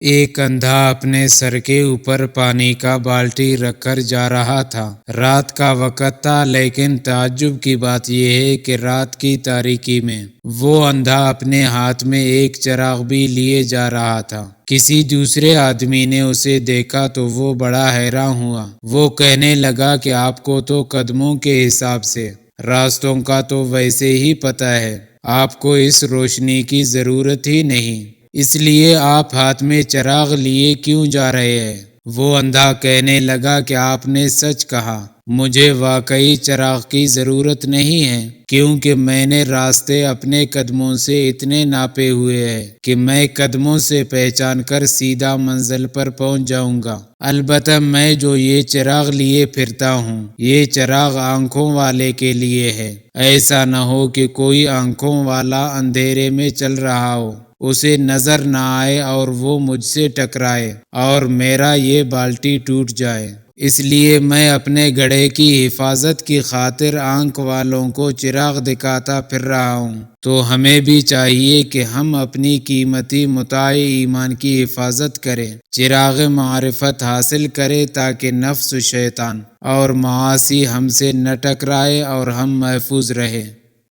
ایک اندھا اپنے سر کے اوپر پانی کا بالٹی رکھ کر جا رہا تھا۔ رات کا وقت تھا، لیکن تعجب کی بات یہ ہے کہ رات کی تاریکی میں وہ اندھا اپنے ہاتھ میں ایک چراغ بھی لیے جا رہا تھا۔ کسی دوسرے آدمی نے اسے دیکھا تو وہ بڑا حیران ہوا۔ وہ کہنے لگا کہ آپ کو تو قدموں کے حساب سے راستوں کا تو ویسے ہی پتہ ہے، آپ کو اس روشنی کی ضرورت ہی نہیں، اس لیے آپ ہاتھ میں چراغ لیے کیوں جا رہے ہیں؟ وہ اندھا کہنے لگا کہ آپ نے سچ کہا، مجھے واقعی چراغ کی ضرورت نہیں ہے، کیونکہ میں نے راستے اپنے قدموں سے اتنے ناپے ہوئے ہیں کہ میں قدموں سے پہچان کر سیدھا منزل پر پہنچ جاؤں گا۔ البتہ میں جو یہ چراغ لیے پھرتا ہوں، یہ چراغ آنکھوں والے کے لیے ہے۔ ایسا نہ ہو کہ کوئی آنکھوں والا اندھیرے میں چل رہا ہو، اسے نظر نہ آئے اور وہ مجھ سے ٹکرائے اور میرا یہ بالٹی ٹوٹ جائے۔ اس لیے میں اپنے گڑھے کی حفاظت کی خاطر آنکھ والوں کو چراغ دکھاتا پھر رہا ہوں۔ تو ہمیں بھی چاہیے کہ ہم اپنی قیمتی متاع ایمان کی حفاظت کریں، چراغ معرفت حاصل کریں، تاکہ نفس و شیطان اور معاصی ہم سے نہ ٹکرائے اور ہم محفوظ رہیں۔